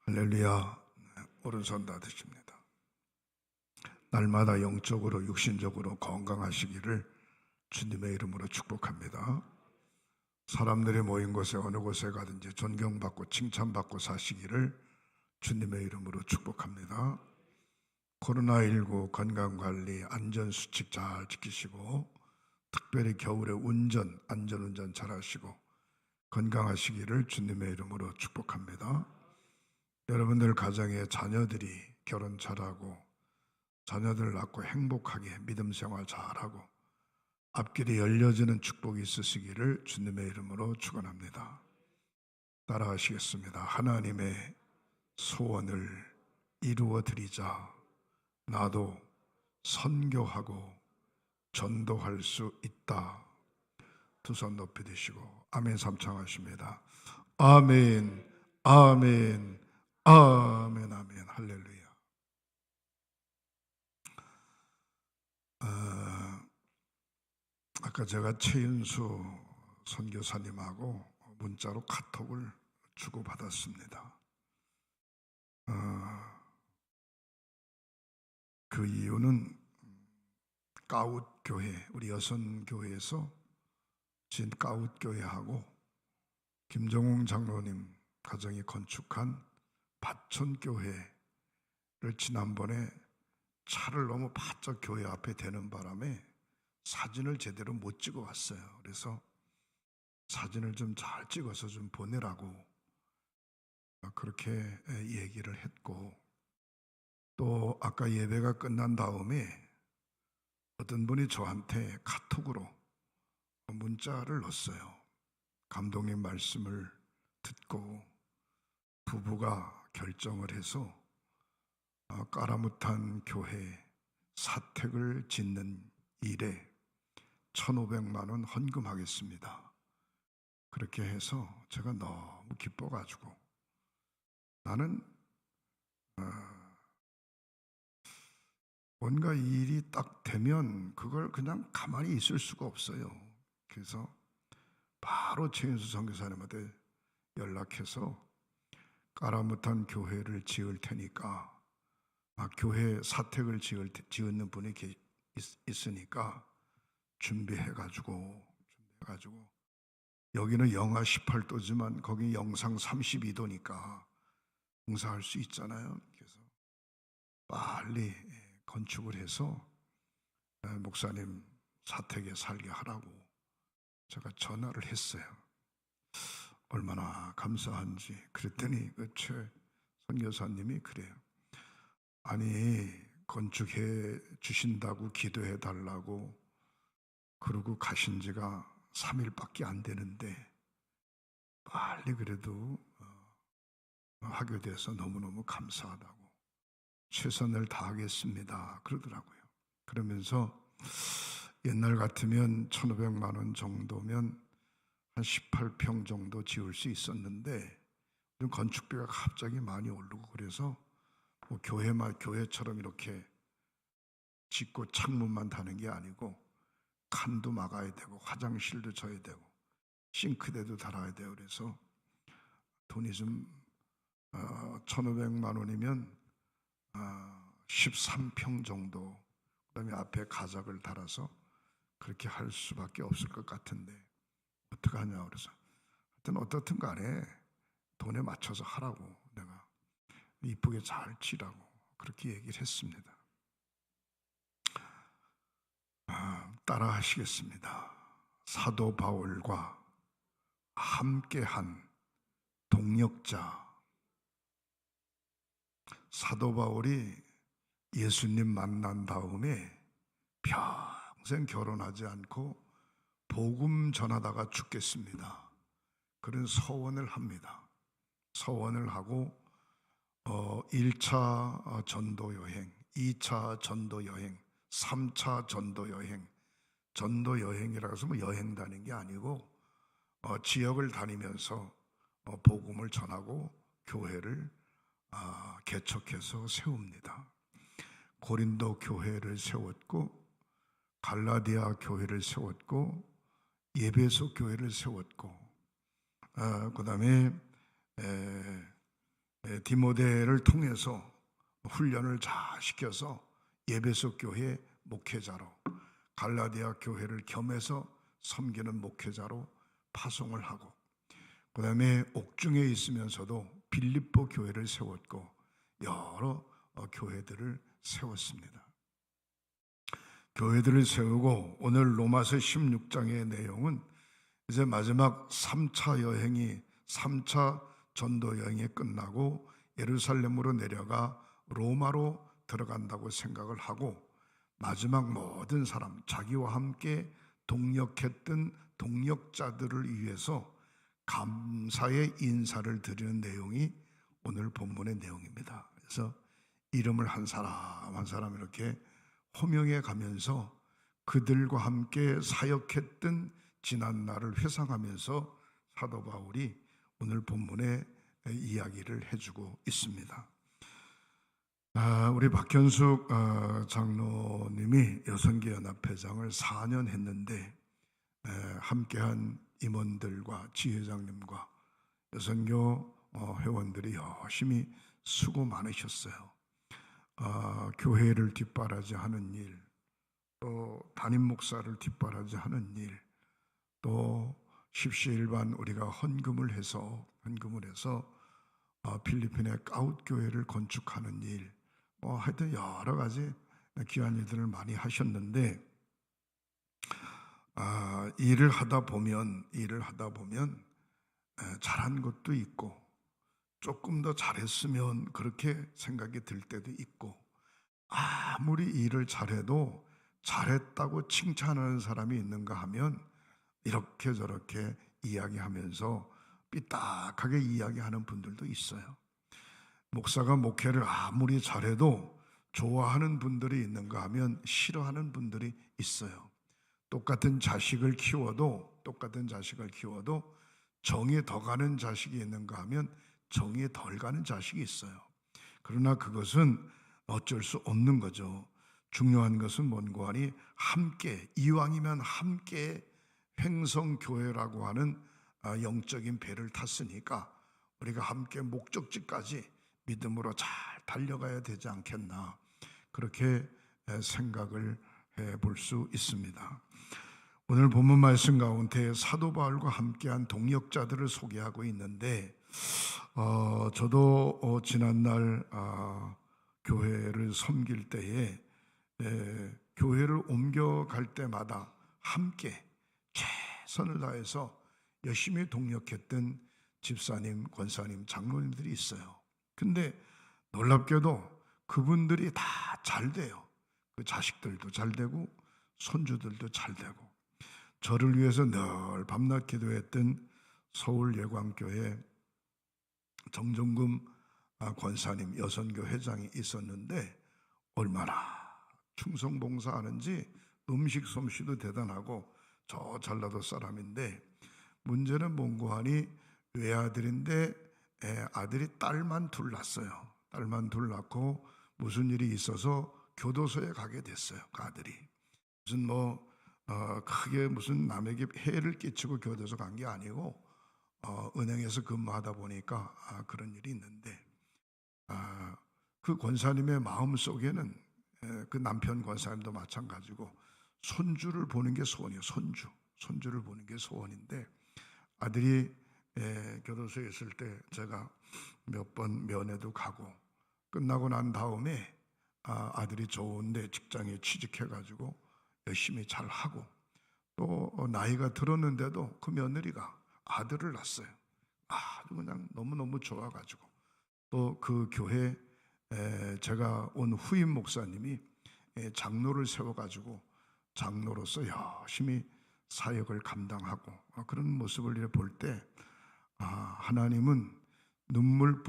할렐루야. 오른손 다 드십니다. 날마다 영적으로 육신적으로 건강하시기를 주님의 이름으로 축복합니다. 사람들이 모인 곳에 어느 곳에 가든지 존경받고 칭찬받고 사시기를 주님의 이름으로 축복합니다. 코로나19 건강관리 안전수칙 잘 지키시고 특별히 겨울에 안전운전 잘 하시고 건강하시기를 주님의 이름으로 축복합니다. 여러분들 가정의 자녀들이 결혼 잘하고 자녀들 낳고 행복하게 믿음 생활 잘하고 앞길이 열려지는 축복이 있으시기를 주님의 이름으로 축원합니다. 따라하시겠습니다. 하나님의 소원을 이루어 드리자. 나도 선교하고 전도할 수 있다. 두 손 높이 드시고 아멘 삼창하십니다. 아멘, 아멘, 아멘, 아멘, 할렐루야. 아까 제가 최윤수 선교사님하고 문자로 카톡을 주고받았습니다. 그 이유는 까웃교회, 우리 여선교회에서 진 까웃교회하고 김정웅 장로님 가정이 건축한 바천교회를 지난번에 차를 너무 바짝 교회 앞에 대는 바람에 사진을 제대로 못 찍어 왔어요. 그래서 사진을 좀 잘 찍어서 좀 보내라고 그렇게 얘기를 했고, 또 아까 예배가 끝난 다음에 어떤 분이 저한테 카톡으로 문자를 넣었어요. 감독님 말씀을 듣고 부부가 결정을 해서 까라무탄 교회 사택을 짓는 일에 1,500만 원 헌금하겠습니다. 그렇게 해서 제가 너무 기뻐가지고 나는 뭔가 일이 딱 되면 그걸 그냥 가만히 있을 수가 없어요. 그래서 바로 최윤수 선교사님한테 연락해서 까라무탄 교회를 지을 테니까 교회 사택을 지었는 분이 있으니까 준비해가지고 여기는 영하 18도지만 거기 영상 32도니까 공사할 수 있잖아요. 그래서 빨리 건축을 해서 목사님 사택에 살게 하라고 제가 전화를 했어요. 얼마나 감사한지. 그랬더니 최 선교사님이 그래요. 아니, 건축해 주신다고 기도해 달라고 그러고 가신 지가 3일밖에 안 되는데 빨리 그래도 하게 돼서 너무너무 감사하다고 최선을 다하겠습니다 그러더라고요. 그러면서 옛날 같으면 1,500만 원 정도면 한 18평 정도 지을 수 있었는데 건축비가 갑자기 많이 오르고 그래서 뭐 교회처럼 이렇게 짓고 창문만 다는 게 아니고 칸도 막아야 되고 화장실도 져야 되고 싱크대도 달아야 돼요. 그래서 돈이 좀 1,500만 원이면 13평 정도, 그다음에 앞에 가작을 달아서 그렇게 할 수밖에 없을 것 같은데 어떡하냐. 그래서 하여튼 어떻든 간에 돈에 맞춰서 하라고 내가 이쁘게 잘 치라고 그렇게 얘기를 했습니다. 따라 하시겠습니다. 사도 바울과 함께한 동역자. 사도 바울이 예수님 만난 다음에 평생 결혼하지 않고 복음 전하다가 죽겠습니다. 그런 서원을 합니다. 서원을 하고 1차 전도 여행, 2차 전도 여행, 3차 전도 여행. 전도 여행이라고 해서 뭐 여행 다니는 게 아니고 지역을 다니면서 복음을 전하고 교회를 개척해서 세웁니다. 고린도 교회를 세웠고 갈라디아 교회를 세웠고 예배소 교회를 세웠고 그 다음에 디모데를 통해서 훈련을 잘 시켜서 에베소 교회 목회자로, 갈라디아 교회를 겸해서 섬기는 목회자로 파송을 하고, 그 다음에 옥중에 있으면서도 빌립보 교회를 세웠고 여러 교회들을 세웠습니다. 교회들을 세우고 오늘 로마서 16장의 내용은 이제 마지막 3차 여행이 3차 전도 여행이 끝나고 예루살렘으로 내려가 로마로 들어간다고 생각을 하고, 마지막 모든 사람, 자기와 함께 동역했던 동역자들을 위해서 감사의 인사를 드리는 내용이 오늘 본문의 내용입니다. 그래서 이름을 한 사람 한 사람 이렇게 호명해 가면서 그들과 함께 사역했던 지난 날을 회상하면서 사도 바울이 오늘 본문에 이야기를 해주고 있습니다. 우리 박현숙 장로님이 여성계연합회장을 4년 했는데 함께한 임원들과 지회장님과 여성교 회원들이 열심히 수고 많으셨어요. 교회를 뒷바라지하는 일, 또 담임 목사를 뒷바라지하는 일, 또 십시일반 우리가 헌금을 해서 필리핀의 가웃 교회를 건축하는 일, 하여튼 여러 가지 귀한 일들을 많이 하셨는데, 일을 하다 보면 잘한 것도 있고 조금 더 잘했으면 그렇게 생각이 들 때도 있고, 아무리 일을 잘해도 잘했다고 칭찬하는 사람이 있는가 하면 이렇게 저렇게 이야기하면서 삐딱하게 이야기하는 분들도 있어요. 목사가 목회를 아무리 잘해도 좋아하는 분들이 있는가 하면 싫어하는 분들이 있어요. 똑같은 자식을 키워도 정이 더 가는 자식이 있는가 하면 정이 덜 가는 자식이 있어요. 그러나 그것은 어쩔 수 없는 거죠. 중요한 것은 뭔고 하니 함께, 이왕이면 함께 횡성교회라고 하는 영적인 배를 탔으니까 우리가 함께 목적지까지 믿음으로 잘 달려가야 되지 않겠나, 그렇게 생각을 해볼 수 있습니다. 오늘 본문 말씀 가운데 사도 바울과 함께한 동역자들을 소개하고 있는데, 저도 지난날 교회를 섬길 때에 교회를 옮겨갈 때마다 함께 최선을 다해서 열심히 동역했던 집사님, 권사님, 장로님들이 있어요. 근데 놀랍게도 그분들이 다 잘 돼요. 그 자식들도 잘 되고 손주들도 잘 되고. 저를 위해서 늘 밤낮 기도했던 서울예광교회 정종금 권사님, 여선교 회장이 있었는데 얼마나 충성봉사하는지, 음식 솜씨도 대단하고 저 전라도 사람인데, 문제는 뭔고 하니 외아들인데 아들이 딸만 둘 낳았어요. 딸만 둘 낳고 무슨 일이 있어서 교도소에 가게 됐어요. 그 아들이 무슨 크게 무슨 남에게 해를 끼치고 교도소 간 게 아니고 은행에서 근무하다 보니까 그런 일이 있는데, 그 권사님의 마음 속에는 그 남편 권사님도 마찬가지고 손주를 보는 게 소원이에요. 손주를 보는 게 소원인데, 아들이 교도소에 있을 때 제가 몇 번 면회도 가고, 끝나고 난 다음에 아들이 좋은데 직장에 취직해가지고 열심히 잘 하고, 또 나이가 들었는데도 그 며느리가 아들을 낳았어요. 아주 그냥 너무너무 좋아가지고, 또 그 교회 제가 온 후임 목사님이 장로를 세워가지고 장로로서 열심히 사역을 감당하고, 그런 모습을 볼 때 하나님은 눈물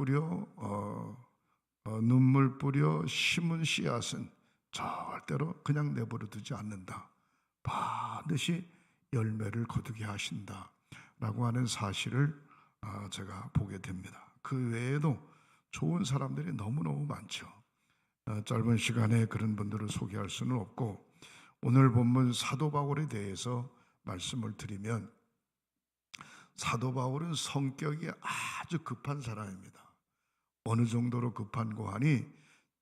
뿌려 심은 씨앗은 절대로 그냥 내버려 두지 않는다. 반드시 열매를 거두게 하신다라고 하는 사실을 제가 보게 됩니다. 그 외에도 좋은 사람들이 너무너무 많죠. 짧은 시간에 그런 분들을 소개할 수는 없고, 오늘 본문 사도 바울에 대해서 말씀을 드리면, 사도 바울은 성격이 아주 급한 사람입니다. 어느 정도로 급한고 하니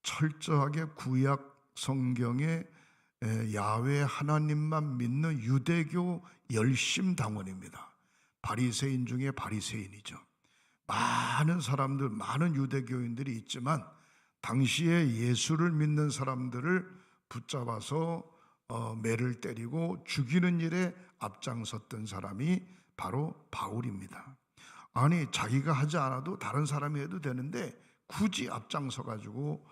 철저하게 구약 성경의 야훼 하나님만 믿는 유대교 열심 당원입니다. 바리새인 중에 바리새인이죠. 많은 사람들, 많은 유대교인들이 있지만 당시에 예수를 믿는 사람들을 붙잡아서 매를 때리고 죽이는 일에 앞장섰던 사람이 바로 바울입니다. 아니, 자기가 하지 않아도 다른 사람이 해도 되는데 굳이 앞장서 가지고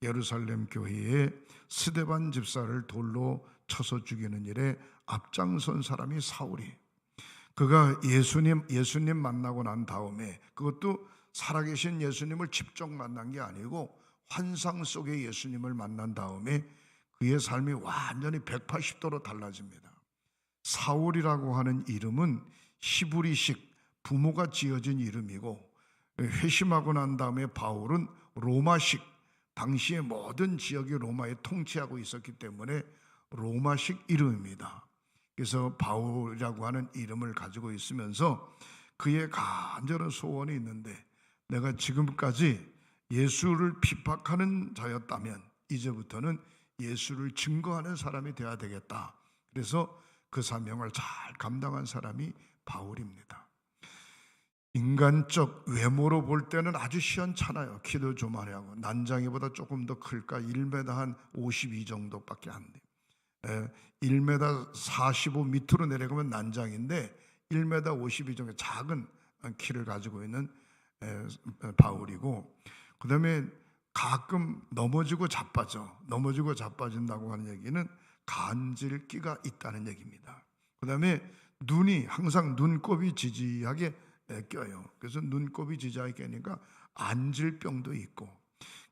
예루살렘 교회에 스데반 집사를 돌로 쳐서 죽이는 일에 앞장선 사람이 사울이. 그가 예수님 만나고 난 다음에, 그것도 살아계신 예수님을 직접 만난 게 아니고 환상 속의 예수님을 만난 다음에 그의 삶이 완전히 180도로 달라집니다. 사울이라고 하는 이름은 히브리식 부모가 지어진 이름이고, 회심하고 난 다음에 바울은 로마식, 당시의 모든 지역이 로마에 통치하고 있었기 때문에 로마식 이름입니다. 그래서 바울이라고 하는 이름을 가지고 있으면서 그의 간절한 소원이 있는데, 내가 지금까지 예수를 핍박하는 자였다면 이제부터는 예수를 증거하는 사람이 되어야 되겠다. 그래서 그 사명을 잘 감당한 사람이 바울입니다. 인간적 외모로 볼 때는 아주 시원찮아요. 키도 조만하고 난장이보다 조금 더 클까? 1m 한 52 정도밖에 안 돼요. 1m 45 밑으로 내려가면 난장인데 1m 52 정도 작은 키를 가지고 있는 바울이고, 그 다음에 가끔 넘어지고 자빠져. 넘어지고 자빠진다고 하는 얘기는 간질기가 있다는 얘기입니다. 그 다음에 눈이 항상 눈곱이 지지하게 껴요. 그래서 눈곱이 지지하게 끼니까 안질병도 있고.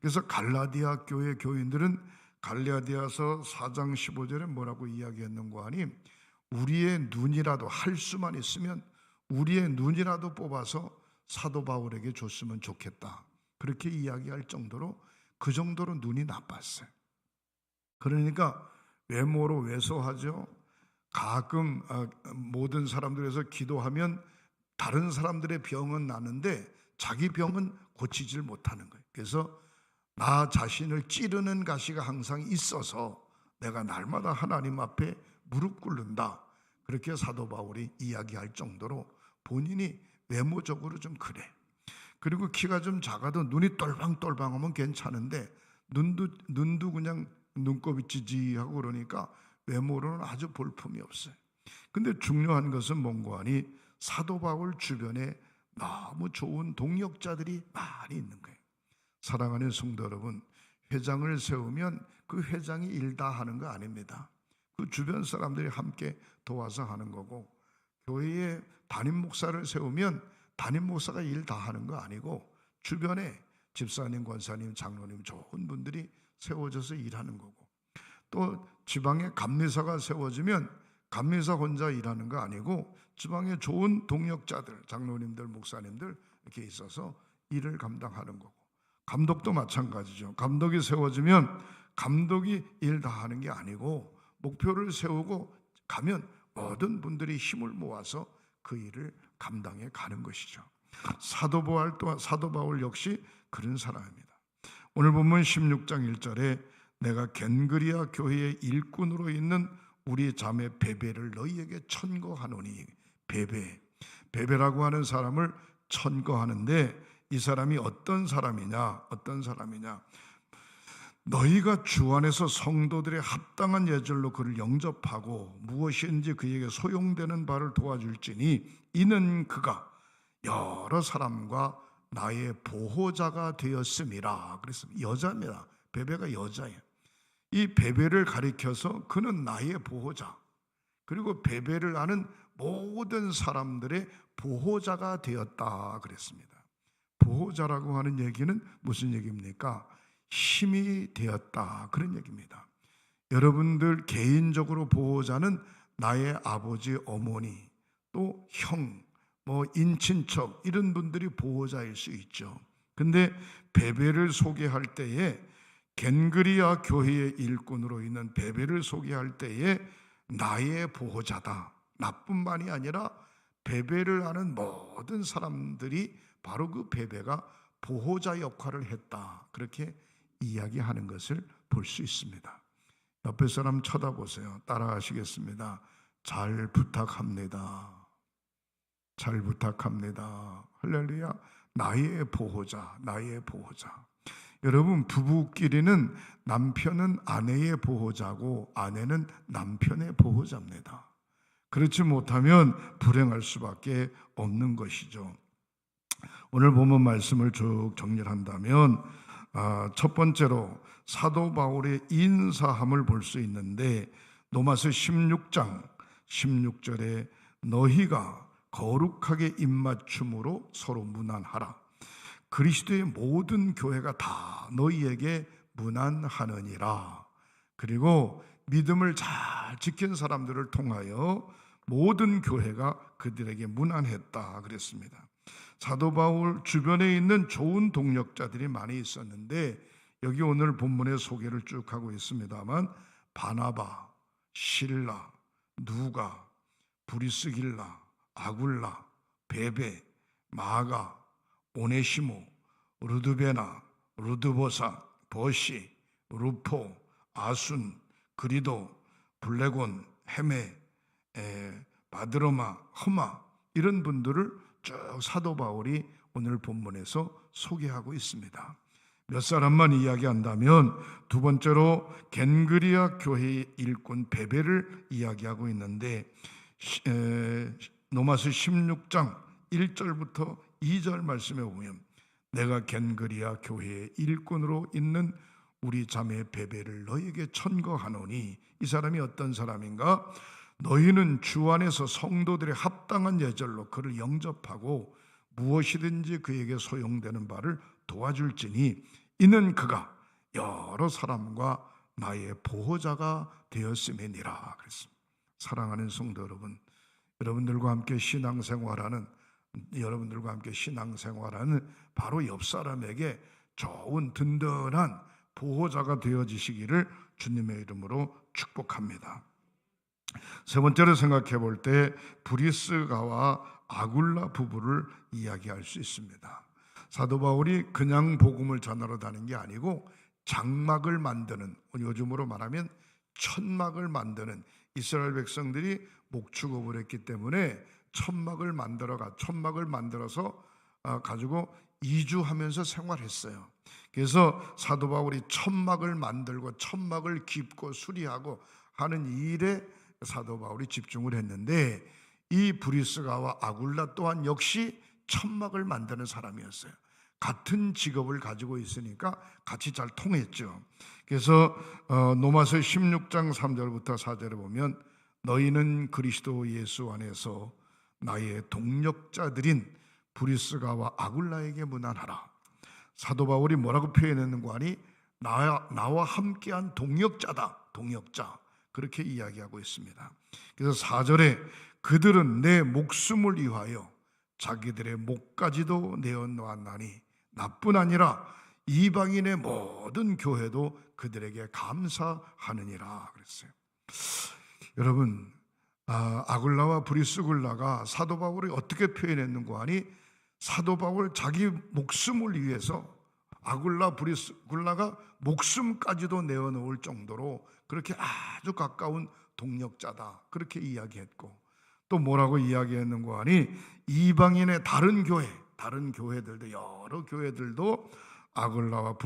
그래서 갈라디아 교회 교인들은 갈라디아서 4장 15절에 뭐라고 이야기했는가 하니, 우리의 눈이라도 할 수만 있으면 우리의 눈이라도 뽑아서 사도 바울에게 줬으면 좋겠다. 그렇게 이야기할 정도로, 그 정도로 눈이 나빴어요. 그러니까 외모로 왜소하죠. 가끔 모든 사람들에서 기도하면 다른 사람들의 병은 나는데 자기 병은 고치질 못하는 거예요. 그래서 나 자신을 찌르는 가시가 항상 있어서 내가 날마다 하나님 앞에 무릎 꿇는다. 그렇게 사도 바울이 이야기할 정도로 본인이 외모적으로 좀 그래. 그리고 키가 좀 작아도 눈이 똘방똘방하면 괜찮은데 눈도 그냥 눈곱이 찌지하고 그러니까 외모로는 아주 볼품이 없어요. 근데 중요한 것은 뭔가 하니, 사도 바울 주변에 너무 좋은 동역자들이 많이 있는 거예요. 사랑하는 성도 여러분, 회장을 세우면 그 회장이 일 다 하는 거 아닙니다. 그 주변 사람들이 함께 도와서 하는 거고, 교회에 담임 목사를 세우면 담임 목사가 일 다 하는 거 아니고 주변에 집사님, 권사님, 장로님 좋은 분들이 세워져서 일하는 거고, 또 지방에 감리사가 세워지면 감리사 혼자 일하는 거 아니고 지방에 좋은 동역자들, 장로님들, 목사님들 이렇게 있어서 일을 감당하는 거고, 감독도 마찬가지죠. 감독이 세워지면 감독이 일 다 하는 게 아니고 목표를 세우고 가면 모든 분들이 힘을 모아서 그 일을 감당해 가는 것이죠. 사도 바울 역시 그런 사람입니다. 오늘 본문 16장 1절에 내가 겐그리아 교회의 일꾼으로 있는 우리 자매 베베를 너희에게 천거하노니, 베베라고 하는 사람을 천거하는데, 이 사람이 어떤 사람이냐? 너희가 주 안에서 성도들의 합당한 예절로 그를 영접하고 무엇인지 그에게 소용되는 바를 도와줄지니, 이는 그가 여러 사람과 나의 보호자가 되었음이라. 그랬습니다. 여자입니다. 베베가 여자예요. 이 베베를 가리켜서 그는 나의 보호자, 그리고 베베를 아는 모든 사람들의 보호자가 되었다 그랬습니다. 보호자라고 하는 얘기는 무슨 얘기입니까? 힘이 되었다, 그런 얘기입니다. 여러분들 개인적으로 보호자는 나의 아버지, 어머니, 또 형, 인친척 이런 분들이 보호자일 수 있죠. 근데 베베를 소개할 때에, 겐그리아 교회의 일꾼으로 있는 베베를 소개할 때에 나의 보호자다, 나뿐만이 아니라 베베를 아는 모든 사람들이 바로 그 베베가 보호자 역할을 했다, 그렇게 이야기하는 것을 볼 수 있습니다. 옆에 사람 쳐다보세요. 따라하시겠습니다. 잘 부탁합니다. 잘 부탁합니다. 할렐루야. 나의 보호자, 나의 보호자. 여러분, 부부끼리는 남편은 아내의 보호자고 아내는 남편의 보호자입니다. 그렇지 못하면 불행할 수밖에 없는 것이죠. 오늘 본문 말씀을 쭉 정리를 한다면 첫 번째로 사도 바울의 인사함을 볼 수 있는데, 로마서 16장 16절에 너희가 거룩하게 입맞춤으로 서로 문안하라. 그리스도의 모든 교회가 다 너희에게 문안하느니라. 그리고 믿음을 잘 지킨 사람들을 통하여 모든 교회가 그들에게 문안했다 그랬습니다. 사도 바울 주변에 있는 좋은 동역자들이 많이 있었는데, 여기 오늘 본문의 소개를 쭉 하고 있습니다만, 바나바, 실라, 누가, 브리스길라, 아굴라, 베베, 마가, 오네시모, 루드베나, 루드보사, 버시, 루포, 아순, 그리도, 블레곤, 헤메, 바드로마, 허마, 이런 분들을 쭉 사도 바울이 오늘 본문에서 소개하고 있습니다. 몇 사람만 이야기한다면, 두 번째로 겐그리아 교회의 일꾼 베베를 이야기하고 있는데, 로마서 16장 1절부터 2절 말씀에 보면, 내가 겐그리아 교회의 일꾼으로 있는 우리 자매 베베를 너희에게 천거하노니, 이 사람이 어떤 사람인가? 너희는 주 안에서 성도들의 합당한 예절로 그를 영접하고 무엇이든지 그에게 소용되는 바를 도와줄지니, 이는 그가 여러 사람과 나의 보호자가 되었음이니라 그랬습니다. 사랑하는 성도 여러분, 여러분들과 함께 신앙생활하는 바로 옆 사람에게 좋은 든든한 보호자가 되어지시기를 주님의 이름으로 축복합니다. 세 번째로 생각해 볼 때 브리스가와 아굴라 부부를 이야기할 수 있습니다. 사도 바울이 그냥 복음을 전하러 다닌 게 아니고 장막을 만드는, 요즘으로 말하면 천막을 만드는, 이스라엘 백성들이 목축업을 했기 때문에 천막을 만들어서 가지고 이주하면서 생활했어요. 그래서 사도 바울이 천막을 만들고 천막을 깁고 수리하고 하는 일에 사도 바울이 집중을 했는데, 이 브리스가와 아굴라 또한 역시 천막을 만드는 사람이었어요. 같은 직업을 가지고 있으니까 같이 잘 통했죠. 그래서 로마서 16장 3절부터 4절에 보면, 너희는 그리스도 예수 안에서 나의 동역자들인 브리스가와 아굴라에게 문안하라. 사도 바울이 뭐라고 표현했는가 하니, 나와 함께한 동역자다, 동역자, 그렇게 이야기하고 있습니다. 그래서 4절에 그들은 내 목숨을 위하여 자기들의 목까지도 내어놓았나니 나뿐 아니라 이방인의 모든 교회도 그들에게 감사하느니라 그랬어요. 여러분, 아굴라와 브리스굴라가 사도 바울이 어떻게 표현했는가 하니, 사도 바울 자기 목숨을 위해서 아굴라 브리스굴라가 목숨까지도 내어놓을 정도로 그렇게 아주 가까운 동역자다, 그렇게 이야기했고, 또 뭐라고 이야기했는가 하니, 이방인의 다른 교회들도, 여러 교회들도 아굴라와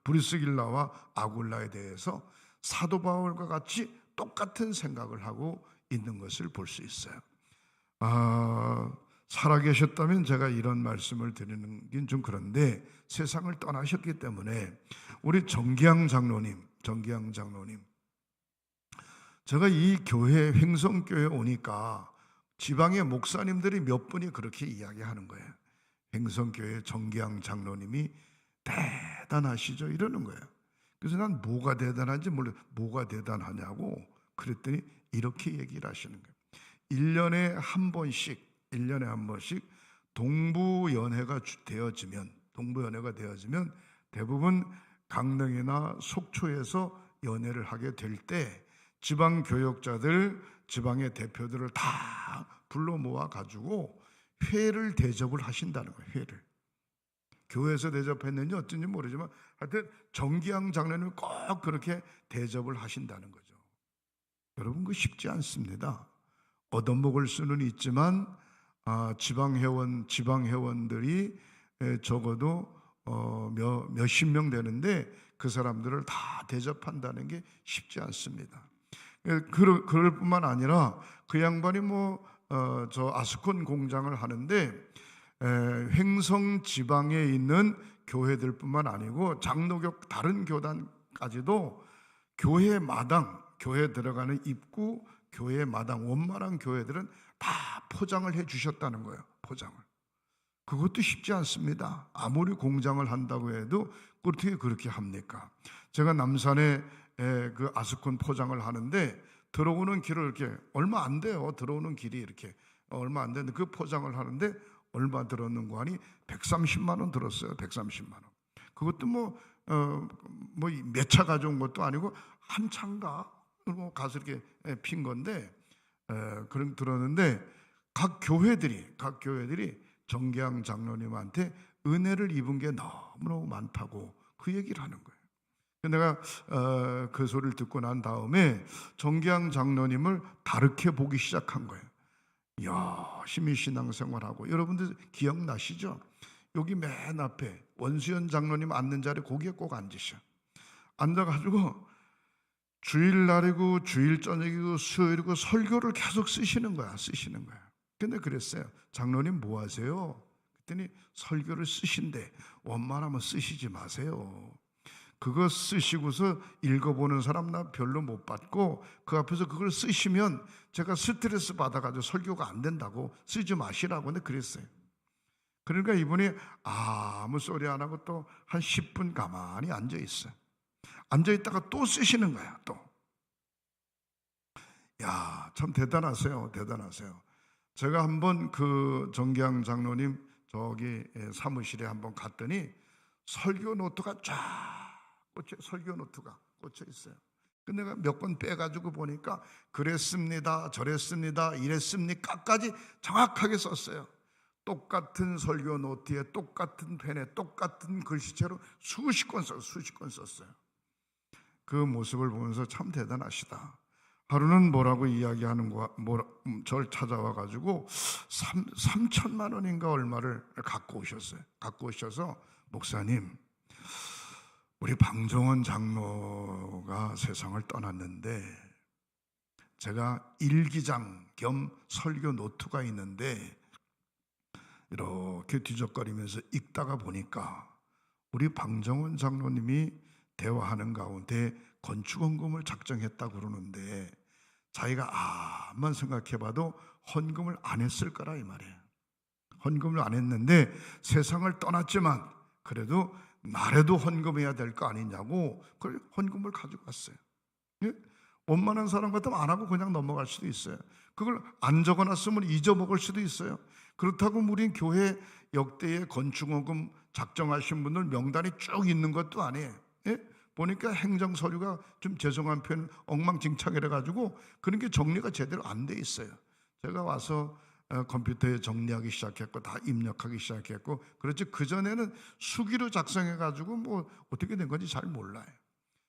브리스길라와 아굴라에 대해서 사도 바울과 같이 똑같은 생각을 하고 있는 것을 볼 수 있어요. 살아계셨다면 제가 이런 말씀을 드리는 게 좀 그런데, 세상을 떠나셨기 때문에 우리 정기양 장로님, 제가 이 교회, 횡성교회에 오니까 지방의 목사님들이 몇 분이 그렇게 이야기하는 거예요. 횡성교회 정기양 장로님이 대단하시죠, 이러는 거예요. 그래서 난 뭐가 대단한지 몰라요. 뭐가 대단하냐고 그랬더니 이렇게 얘기를 하시는 거예요. 1년에 한 번씩 동부연회가 되어지면 대부분 강릉이나 속초에서 연회를 하게 될 때 지방 교역자들, 지방의 대표들을 다 불러 모아 가지고 회를 대접을 하신다는 거예요. 회를. 교회에서 대접했는지 어쩐지 모르지만 하여튼 정기양 장로님이 꼭 그렇게 대접을 하신다는 거죠. 여러분, 그 쉽지 않습니다. 얻어먹을 수는 있지만 지방회원들이 적어도 몇십 명 되는데 그 사람들을 다 대접한다는 게 쉽지 않습니다. 그럴 뿐만 아니라 그 양반이 저 아스콘 공장을 하는데 횡성 지방에 있는 교회들 뿐만 아니고 장로교 다른 교단까지도 교회 마당, 교회 들어가는 입구, 교회 마당, 원만한 교회들은 다 포장을 해 주셨다는 거예요. 포장을. 그것도 쉽지 않습니다. 아무리 공장을 한다고 해도 어떻게 그렇게 합니까? 제가 남산에 그 아스콘 포장을 하는데 들어오는 길을 이렇게 얼마 안 돼요. 들어오는 길이 이렇게 얼마 안 되는데 그 포장을 하는데 얼마 들었는고 하니 130만 원 들었어요. 130만 원. 그것도 몇 차 가져온 것도 아니고 한 차인가 가서 이렇게 핀 건데 그런 들었는데 각 교회들이 정계양 장로님한테 은혜를 입은 게 너무너무 많다고 그 얘기를 하는 거예요. 내가 그 소리를 듣고 난 다음에 정계양 장로님을 다르게 보기 시작한 거예요. 열심히 신앙생활하고, 여러분들 기억나시죠? 여기 맨 앞에 원수연 장로님 앉는 자리에 거기에 꼭 앉으셔. 앉아가지고 주일날이고 주일 저녁이고 수요일이고 설교를 계속 쓰시는 거야. 근데 그랬어요. 장로님 뭐 하세요? 그랬더니 설교를 쓰신대. 원만하면 쓰시지 마세요. 그거 쓰시고서 읽어보는 사람 나 별로 못 받고 그 앞에서 그걸 쓰시면 제가 스트레스 받아가지고 설교가 안 된다고 쓰지 마시라고. 근데 그랬어요. 그러니까 이분이 아무 소리 안 하고 또 한 10분 가만히 앉아있어요. 앉아있다가 또 쓰시는 거야. 또. 참 대단하세요. 제가 한번 그 정계양 장로님 저기 사무실에 한번 갔더니 설교 노트가 설교 노트가 꽂혀 있어요. 근데 내가 몇 번 빼가지고 보니까 그랬습니다, 저랬습니다, 이랬습니까까지 정확하게 썼어요. 똑같은 설교 노트에 똑같은 펜에 똑같은 글씨체로 수십 권 썼어요. 그 모습을 보면서 참 대단하시다. 하루는 뭐라고 이야기하는 거야? 저를 찾아와가지고 3천만 원인가 얼마를 갖고 오셨어요. 갖고 오셔서 목사님, 우리 방정원 장로가 세상을 떠났는데 제가 일기장 겸 설교 노트가 있는데 이렇게 뒤적거리면서 읽다가 보니까 우리 방정원 장로님이 대화하는 가운데 건축헌금을 작정했다고 그러는데 자기가 암만 생각해봐도 헌금을 안 했을 거라 이 말이에요. 헌금을 안 했는데 세상을 떠났지만 그래도 나라도 헌금해야 될 거 아니냐고 그걸 헌금을 가지고 왔어요. 원만한 사람 같으면 안 하고 그냥 넘어갈 수도 있어요. 그걸 안 적어놨으면 잊어먹을 수도 있어요. 그렇다고 우리 교회 역대의 건축헌금 작정하신 분들 명단이 쭉 있는 것도 아니에요. 보니까 행정서류가 좀 죄송한 표현 엉망진창이라 가지고 그런 게 정리가 제대로 안 돼 있어요. 제가 와서 컴퓨터에 정리하기 시작했고 다 입력하기 시작했고 그렇지 그전에는 수기로 작성해 가지고 어떻게 된 건지 잘 몰라요.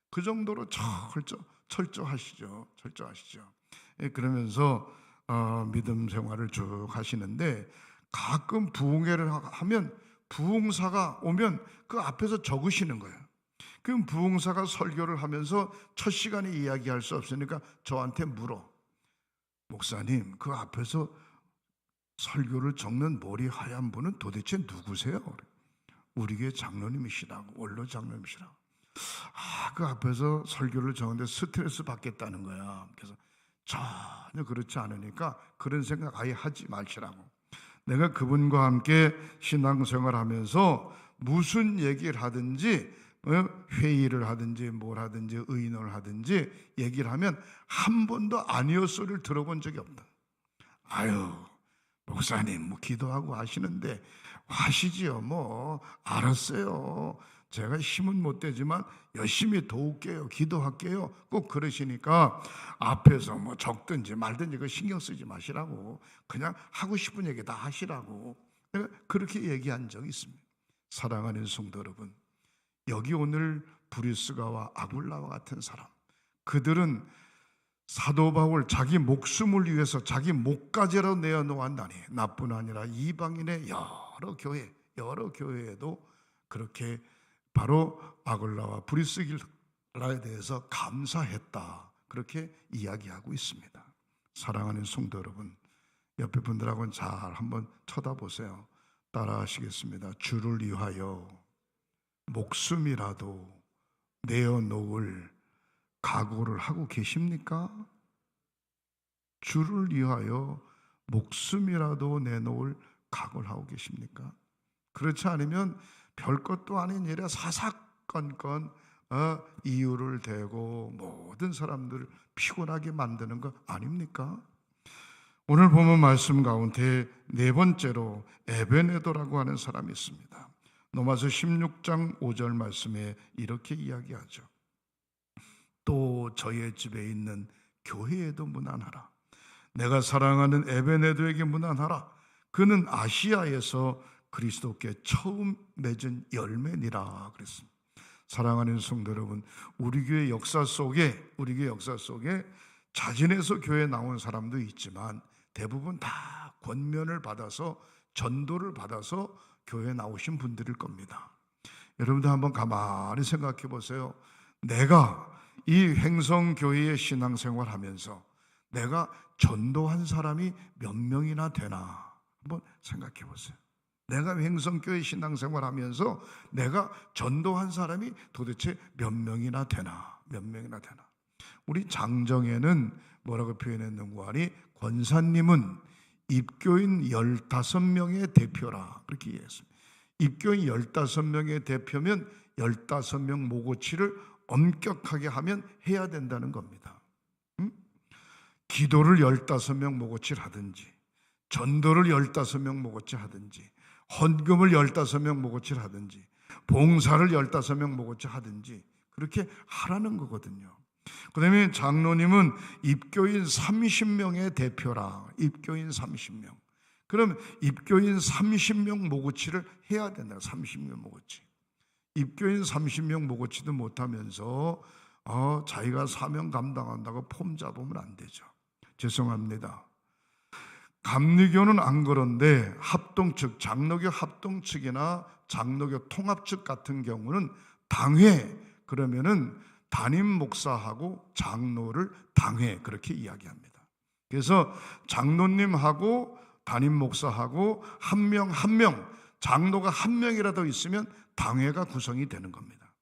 그 정도로 철저하시죠. 그러면서 믿음 생활을 쭉 하시는데 가끔 부흥회를 하면 부흥사가 오면 그 앞에서 적으시는 거예요. 그럼 부흥사가 설교를 하면서 첫 시간에 이야기할 수 없으니까 저한테 물어. 목사님, 그 앞에서 설교를 적는 머리 하얀 분은 도대체 누구세요? 우리 교회 장로님이시라고, 원로 장로님이시라고. 그 앞에서 설교를 적는데 스트레스 받겠다는 거야. 그래서 전혀 그렇지 않으니까 그런 생각 아예 하지 마시라고. 내가 그분과 함께 신앙생활 하면서 무슨 얘기를 하든지 회의를 하든지 뭘 하든지 의논을 하든지 얘기를 하면 한 번도 아니요 소리를 들어본 적이 없다. 아유 목사님 기도하고 하시는데 하시지요. 알았어요. 제가 힘은 못 되지만 열심히 도울게요, 기도할게요, 꼭 그러시니까 앞에서 뭐 적든지 말든지 그 신경 쓰지 마시라고, 그냥 하고 싶은 얘기 다 하시라고 내가 그렇게 얘기한 적이 있습니다. 사랑하는 성도 여러분, 여기 오늘 브리스가와 아굴라와 같은 사람, 그들은 사도 바울 자기 목숨을 위해서 자기 목까지라도 내어놓았다니, 나뿐 아니라 이방인의 여러 교회에도 그렇게 바로 아굴라와 브리스길라에 대해서 감사했다, 그렇게 이야기하고 있습니다. 사랑하는 성도 여러분, 옆에 분들하고는 잘 한번 쳐다보세요. 따라 하시겠습니다. 주를 위하여 목숨이라도 내어놓을 각오를 하고 계십니까? 주를 위하여 목숨이라도 내놓을 각오를 하고 계십니까? 그렇지 않으면 별것도 아닌 일에 사사건건 이유를 대고 모든 사람들을 피곤하게 만드는 거 아닙니까? 오늘 보면 말씀 가운데 네 번째로 에베네도라고 하는 사람이 있습니다. 로마서 16장 5절 말씀에 이렇게 이야기하죠. 또 저의 집에 있는 교회에도 문안하라. 내가 사랑하는 에베네도에게 문안하라. 그는 아시아에서 그리스도께 처음 맺은 열매니라 그랬습니다. 사랑하는 성도 여러분, 우리 교회 역사 속에 자진해서 교회에 나온 사람도 있지만 대부분 다 권면을 받아서, 전도를 받아서 교회에 나오신 분들일 겁니다. 여러분들 한번 가만히 생각해 보세요. 내가 이 횡성교회의 신앙생활 하면서 내가 전도한 사람이 몇 명이나 되나 한번 생각해 보세요. 내가 횡성교회 신앙생활 하면서 내가 전도한 사람이 도대체 몇 명이나 되나. 우리 장정에는 뭐라고 표현했는고 하니, 권사님은 입교인 15명의 대표라, 그렇게 이해했습니다. 입교인 15명의 대표면 15명 모고치를 엄격하게 하면 해야 된다는 겁니다. 기도를 15명 모고치를 하든지, 전도를 15명 모고치 하든지, 헌금을 15명 모고치 하든지, 봉사를 15명 모고치 하든지 그렇게 하라는 거거든요. 그 다음에 장로님은 입교인 30명의 대표라. 입교인 30명. 그럼 입교인 30명 모고치를 해야 된다. 30명 모고치. 입교인 30명 모고치도 못하면서 자기가 사명 감당한다고 폼 잡으면 안 되죠. 죄송합니다. 감리교는 안 그런데 합동측, 장로교 합동측이나 장로교 통합측 같은 경우는 당회, 그러면은 담임 목사하고 장로를 당회, 그렇게 이야기합니다. 그래서 장로님하고 담임 목사하고 한 명, 장로가 한 명이라도 있으면 당회가 구성이 되는 겁니다.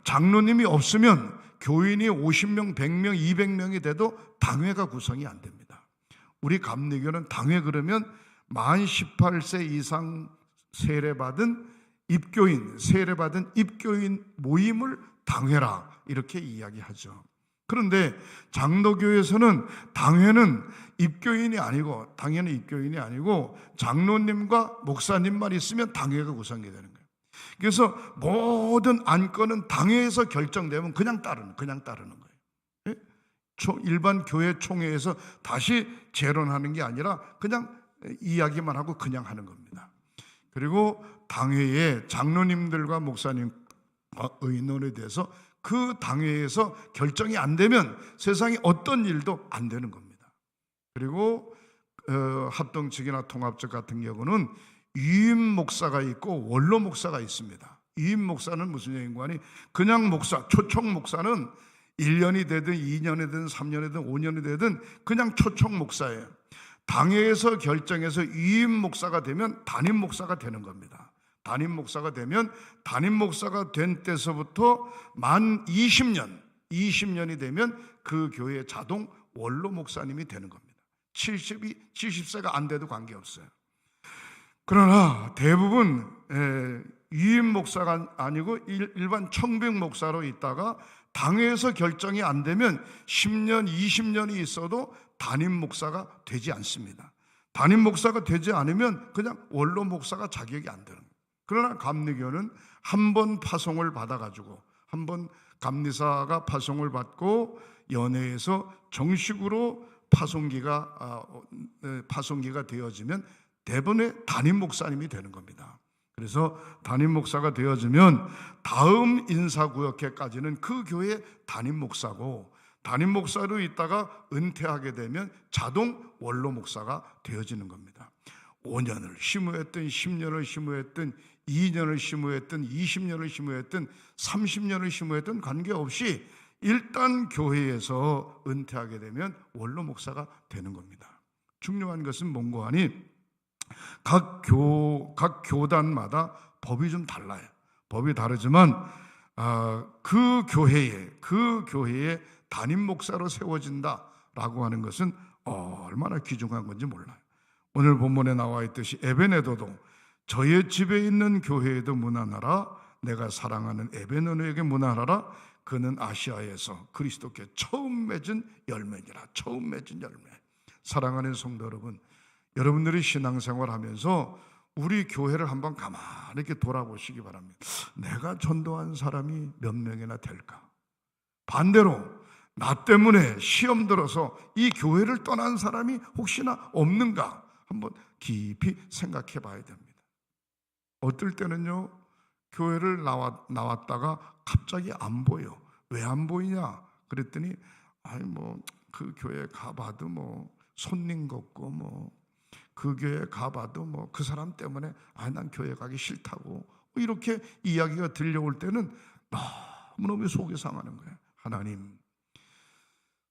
장로님이 없으면 교인이 50명, 100명, 200명이 돼도 당회가 구성이 안 됩니다. 우리 감리교는 당회 그러면 만 18세 이상 세례받은 입교인 모임을 당회라, 이렇게 이야기하죠. 그런데 장로교에서는 당회는 입교인이 아니고 장로님과 목사님만 있으면 당회가 구성이 되는 거예요. 그래서 모든 안건은 당회에서 결정되면 그냥 따르는 거예요. 일반 교회 총회에서 다시 재론하는 게 아니라 그냥 이야기만 하고 그냥 하는 겁니다. 그리고 당회에 장로님들과 목사님과 의논에 대해서 그 당회에서 결정이 안 되면 세상에 어떤 일도 안 되는 겁니다. 그리고 합동측이나 통합측 같은 경우는 유임 목사가 있고 원로 목사가 있습니다. 유임 목사는 무슨 얘기인가 하니, 그냥 목사, 초청 목사는 1년이 되든 2년이 되든 3년이 되든 5년이 되든 그냥 초청 목사예요. 당회에서 결정해서 유임 목사가 되면 담임 목사가 되는 겁니다. 담임 목사가 되면 담임 목사가 된 때서부터 만 20년이 되면 그 교회의 자동 원로 목사님이 되는 겁니다. 70세가 안 돼도 관계없어요. 그러나 대부분 유임 목사가 아니고 일반 청백 목사로 있다가 당회에서 결정이 안 되면 10년, 20년이 있어도 담임 목사가 되지 않습니다. 담임 목사가 되지 않으면 그냥 원로 목사가 자격이 안 되는 거예요. 그러나 감리교는 한 번 파송을 받아가지고, 한 번 감리사가 파송을 받고 연회에서 정식으로 파송기가 되어지면 대번에 담임 목사님이 되는 겁니다. 그래서 담임 목사가 되어지면 다음 인사구역회까지는 그 교회 담임 목사고, 담임 목사로 있다가 은퇴하게 되면 자동 원로 목사가 되어지는 겁니다. 5년을 심우했든 10년을 심우했든 2년을 심우했든 20년을 심우했든 30년을 심우했든 관계없이 일단 교회에서 은퇴하게 되면 원로 목사가 되는 겁니다. 중요한 것은 뭔고 하니 각 교단마다 법이 좀 달라요. 법이 다르지만 그 교회에 담임 목사로 세워진다라고 하는 것은 얼마나 귀중한 건지 몰라요. 오늘 본문에 나와 있듯이 에베네도도 저의 집에 있는 교회에도 문안하라. 내가 사랑하는 에베네도에게 문안하라. 그는 아시아에서 그리스도께 처음 맺은 열매니라. 처음 맺은 열매. 사랑하는 성도 여러분, 여러분들이 신앙생활하면서 우리 교회를 한번 가만히 이렇게 돌아보시기 바랍니다. 내가 전도한 사람이 몇 명이나 될까? 반대로 나 때문에 시험 들어서 이 교회를 떠난 사람이 혹시나 없는가? 한번 깊이 생각해 봐야 됩니다. 어떨 때는요, 교회를 나왔다가 갑자기 안 보여. 왜 안 보이냐? 그랬더니 그 교회 가봐도 손님 없고 그 교회 가봐도 그 사람 때문에 난 교회 가기 싫다고 이렇게 이야기가 들려올 때는 너무너무 속이 상하는 거예요. 하나님,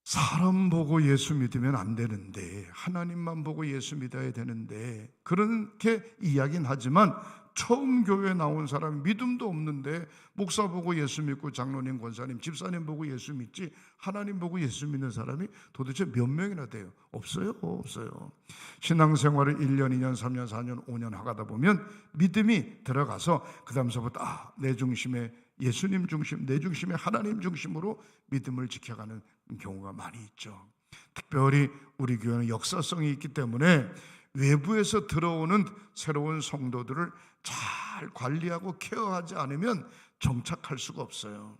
사람 보고 예수 믿으면 안 되는데, 하나님만 보고 예수 믿어야 되는데, 그렇게 이야기는 하지만 처음 교회에 나온 사람 믿음도 없는데 목사 보고 예수 믿고 장로님, 권사님, 집사님 보고 예수 믿지 하나님 보고 예수 믿는 사람이 도대체 몇 명이나 돼요? 없어요. 신앙생활을 1년, 2년, 3년, 4년, 5년 하다 보면 믿음이 들어가서 그 다음서부터 내 중심에 예수님 중심, 내 중심에 하나님 중심으로 믿음을 지켜가는 경우가 많이 있죠. 특별히 우리 교회는 역사성이 있기 때문에 외부에서 들어오는 새로운 성도들을 잘 관리하고 케어하지 않으면 정착할 수가 없어요.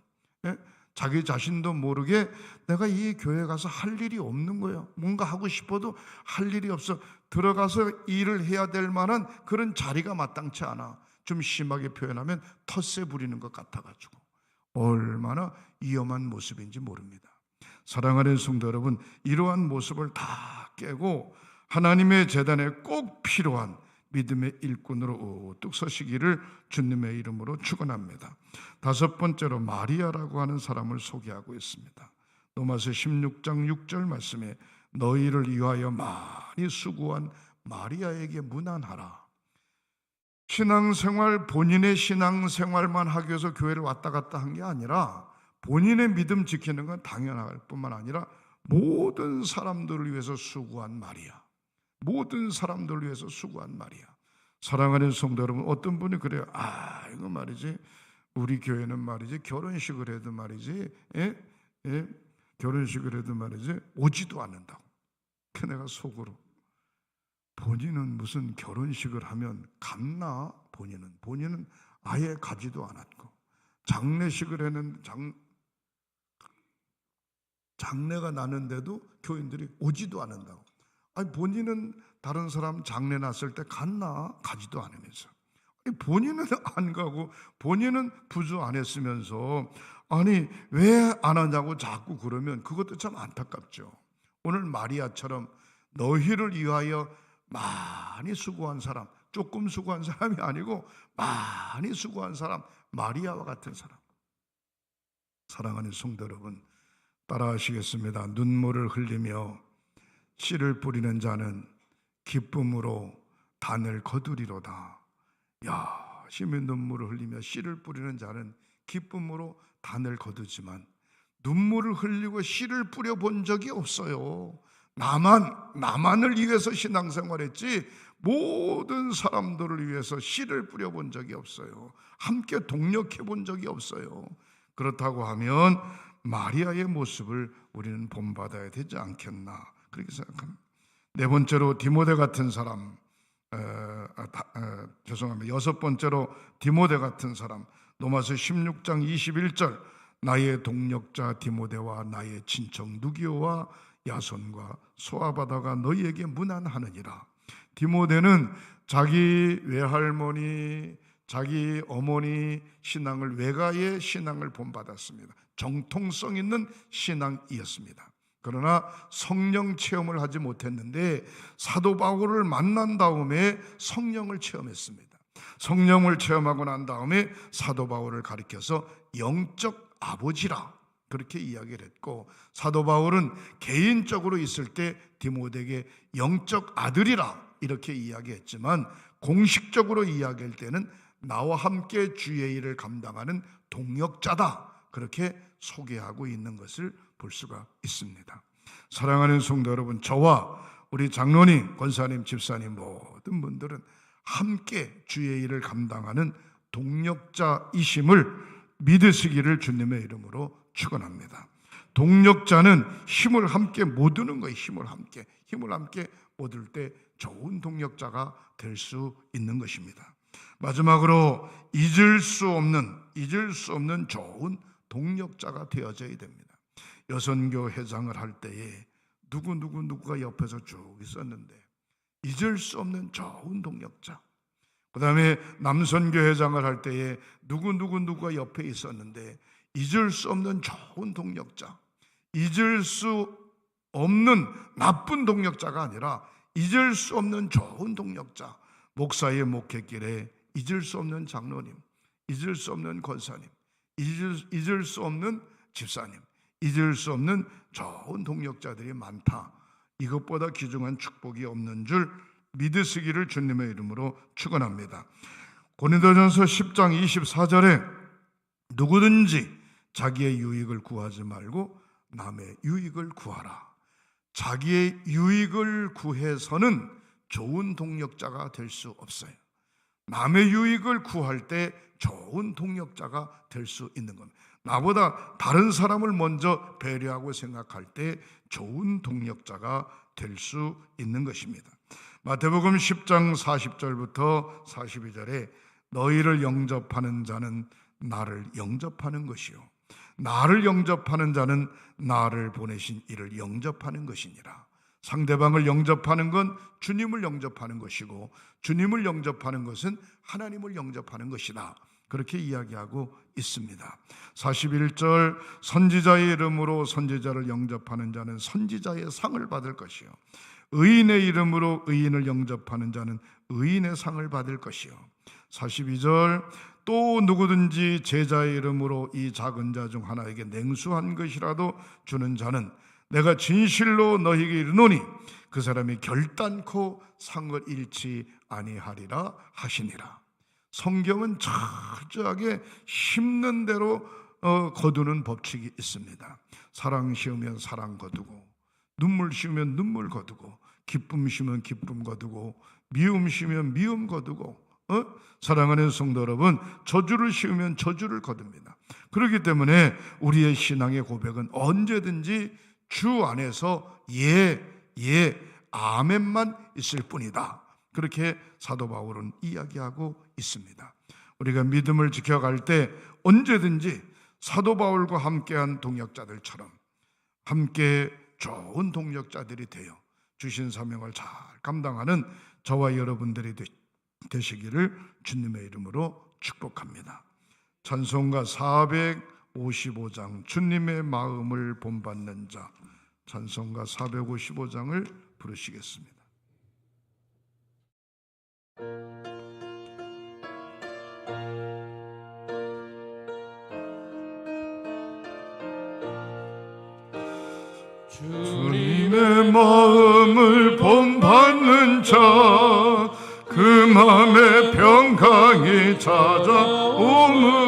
자기 자신도 모르게 내가 이 교회 가서 할 일이 없는 거예요. 뭔가 하고 싶어도 할 일이 없어. 들어가서 일을 해야 될 만한 그런 자리가 마땅치 않아. 좀 심하게 표현하면 텃세 부리는 것 같아가지고 얼마나 위험한 모습인지 모릅니다. 사랑하는 성도 여러분, 이러한 모습을 다 깨고 하나님의 제단에 꼭 필요한 믿음의 일꾼으로 우뚝 서시기를 주님의 이름으로 축원합니다. 다섯 번째로 마리아라고 하는 사람을 소개하고 있습니다. 로마서 16장 6절 말씀에 너희를 위하여 많이 수고한 마리아에게 문안하라. 신앙생활, 본인의 신앙생활만 하기 위해서 교회를 왔다 갔다 한 게 아니라 본인의 믿음 지키는 건 당연할 뿐만 아니라 모든 사람들을 위해서 수고한 마리아. 모든 사람들을 위해서 수고한 마리아. 사랑하는 성도 여러분, 어떤 분이 그래요. 이거 말이지, 우리 교회는 말이지 결혼식을 해도 말이지 결혼식을 해도 말이지 오지도 않는다고. 그 내가 속으로, 본인은 무슨 결혼식을 하면 갔나? 본인은 아예 가지도 않았고, 장례식을 했는 장례가 나는데도 교인들이 오지도 않는다고. 본인은 다른 사람 장례 났을 때 갔나? 가지도 않으면서. 본인은 안 가고 본인은 부조 안 했으면서 왜 안 하냐고 자꾸 그러면 그것도 참 안타깝죠. 오늘 마리아처럼 너희를 위하여 많이 수고한 사람, 조금 수고한 사람이 아니고 많이 수고한 사람, 마리아와 같은 사람. 사랑하는 성도 여러분, 따라하시겠습니다. 눈물을 흘리며 씨를 뿌리는 자는 기쁨으로 단을 거두리로다. 심히 눈물을 흘리며 씨를 뿌리는 자는 기쁨으로 단을 거두지만 눈물을 흘리고 씨를 뿌려본 적이 없어요. 나만을 위해서 신앙생활했지 모든 사람들을 위해서 씨를 뿌려본 적이 없어요. 함께 동력해 본 적이 없어요. 그렇다고 하면 마리아의 모습을 우리는 본받아야 되지 않겠나, 그렇게 생각합니다. 네 번째로 디모데 같은 사람, 죄송합니다. 여섯 번째로 디모데 같은 사람, 로마서 16장 21절, 나의 동력자 디모데와 나의 친척 누기오와 야손과 소아바다가 너희에게 문안하느니라. 디모데는 자기 외할머니, 자기 어머니 신앙을, 외가의 신앙을 본받았습니다. 정통성 있는 신앙이었습니다. 그러나 성령 체험을 하지 못했는데 사도 바울을 만난 다음에 성령을 체험했습니다. 성령을 체험하고 난 다음에 사도 바울을 가리켜서 영적 아버지라 그렇게 이야기를 했고, 사도 바울은 개인적으로 있을 때 디모데에게 영적 아들이라 이렇게 이야기했지만, 공식적으로 이야기할 때는 나와 함께 주의 일을 감당하는 동역자다 그렇게 소개하고 있는 것을 볼 수가 있습니다. 사랑하는 성도 여러분, 저와 우리 장로님, 권사님, 집사님 모든 분들은 함께 주의 일을 감당하는 동역자이심을 믿으시기를 주님의 이름으로 축원합니다. 동역자는 힘을 함께 못 얻는 거예요. 힘을 함께 못 얻을 때 좋은 동역자가 될 수 있는 것입니다. 마지막으로 잊을 수 없는 좋은 동역자가 되어져야 됩니다. 여선교 회장을 할 때에 누구가 옆에서 쭉 있었는데 잊을 수 없는 좋은 동역자. 그 다음에 남선교 회장을 할 때에 누구가 옆에 있었는데 잊을 수 없는 좋은 동역자. 잊을 수 없는 나쁜 동역자가 아니라 잊을 수 없는 좋은 동역자. 목사의 목회길에 잊을 수 없는 장로님, 잊을 수 없는 권사님, 잊을 수 없는 집사님, 잊을 수 없는 좋은 동역자들이 많다. 이것보다 귀중한 축복이 없는 줄 믿으시기를 주님의 이름으로 축원합니다. 고린도전서 10장 24절에 누구든지 자기의 유익을 구하지 말고 남의 유익을 구하라. 자기의 유익을 구해서는 좋은 동역자가 될 수 없어요. 남의 유익을 구할 때 좋은 동역자가 될 수 있는 겁니다. 나보다 다른 사람을 먼저 배려하고 생각할 때 좋은 동역자가 될 수 있는 것입니다. 마태복음 10장 40절부터 42절에 너희를 영접하는 자는 나를 영접하는 것이요 나를 영접하는 자는 나를 보내신 이를 영접하는 것이니라. 상대방을 영접하는 건 주님을 영접하는 것이고, 주님을 영접하는 것은 하나님을 영접하는 것이다. 그렇게 이야기하고 있습니다. 41절 선지자의 이름으로 선지자를 영접하는 자는 선지자의 상을 받을 것이요 의인의 이름으로 의인을 영접하는 자는 의인의 상을 받을 것이요 42절 또 누구든지 제자의 이름으로 이 작은 자 중 하나에게 냉수한 것이라도 주는 자는 내가 진실로 너희에게 이르노니 그 사람이 결단코 상을 잃지 아니하리라 하시니라. 성경은 철저하게 심는 대로 거두는 법칙이 있습니다. 사랑 씌우면 사랑 거두고, 눈물 씌우면 눈물 거두고, 기쁨 씌우면 기쁨 거두고, 미움 씌우면 미움 거두고, 사랑하는 성도 여러분, 저주를 씌우면 저주를 거둡니다. 그렇기 때문에 우리의 신앙의 고백은 언제든지 주 안에서 아멘만 있을 뿐이다. 그렇게 사도 바울은 이야기하고 있습니다. 우리가 믿음을 지켜갈 때 언제든지 사도 바울과 함께한 동역자들처럼 함께 좋은 동역자들이 되어 주신 사명을 잘 감당하는 저와 여러분들이 되시기를 주님의 이름으로 축복합니다. 찬송가 455장 주님의 마음을 본받는 자, 찬송가 455장을 부르시겠습니다. 주님의 마음을 본받는 자, 그 맘에 평강이 찾아오면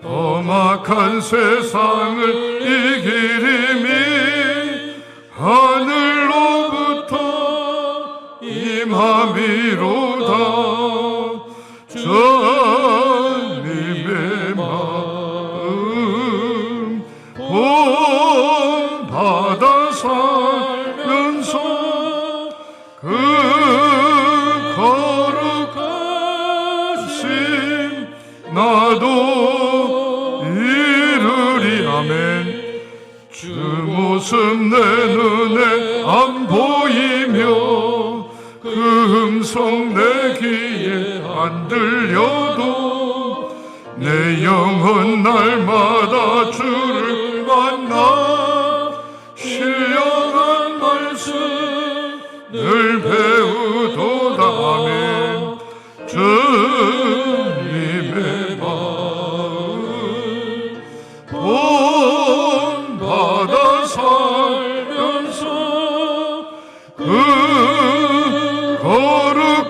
험악한 세상을 이기림이 하늘로부터 임함이로다. 주님의 마음 본받아 살면서 그 나도 이루리. 아멘. 주 모습 내 눈에 안 보이며 그 음성 내 귀에 안 들려도 내 영혼 날마다 주를 만나 신령한 말씀을 배우도다. 아멘. 주님의 마음 본받아 살면서 그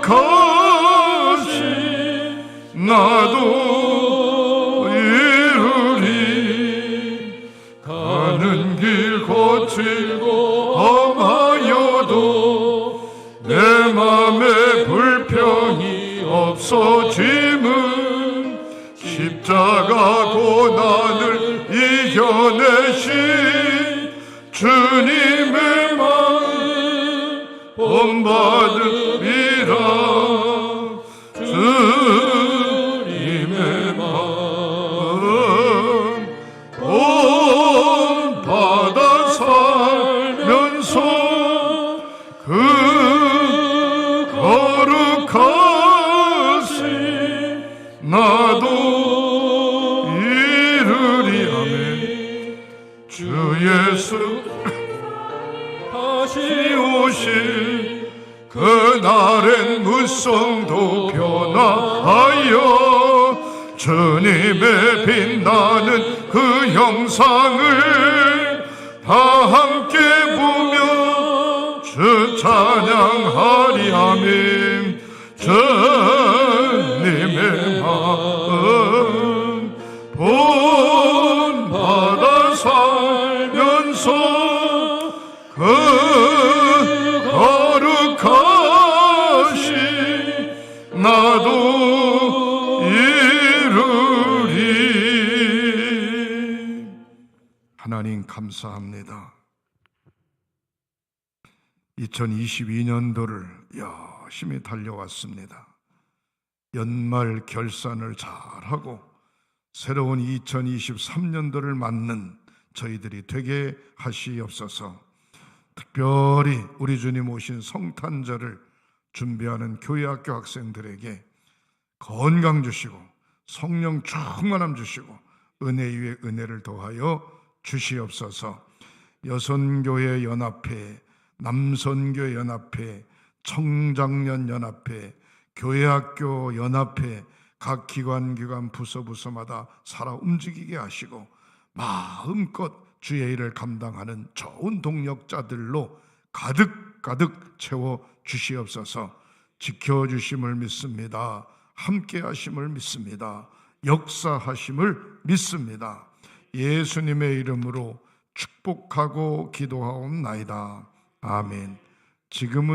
거룩하신 나도 이루리. 가는 길 거칠고 험하여도 내 맘에 불평이 없어짐은 십자가 고난을 이겨내신 주님의 마음 본받으리라. 주님의 마음 본받아 살면서 그 거룩하신 나도 이루리. 아멘. 주 예수 다시 오실 그날엔 무성도 변화하여 주님의 빛나는 그 형상을 다 함께 보며 주 찬양하리. 아멘. 주님의 마음 본받아 살면서 그 거룩하신 나도 이루리. 하나님 감사합니다. 2022년도를 열심히 달려왔습니다. 연말 결산을 잘하고 새로운 2023년도를 맞는 저희들이 되게 하시옵소서. 특별히 우리 주님 오신 성탄절을 준비하는 교회학교 학생들에게 건강 주시고 성령 충만함 주시고 은혜 위에 은혜를 더하여 주시옵소서. 여선교회 연합회, 남선교회 연합회, 청장년 연합회, 교회학교 연합회 각 기관 부서마다 살아 움직이게 하시고 마음껏 주의 일을 감당하는 좋은 동력자들로 가득 채워 주시옵소서. 지켜주심을 믿습니다. 함께 하심을 믿습니다. 역사하심을 믿습니다. 예수님의 이름으로 축복하고 기도하옵나이다. 아멘. 지금은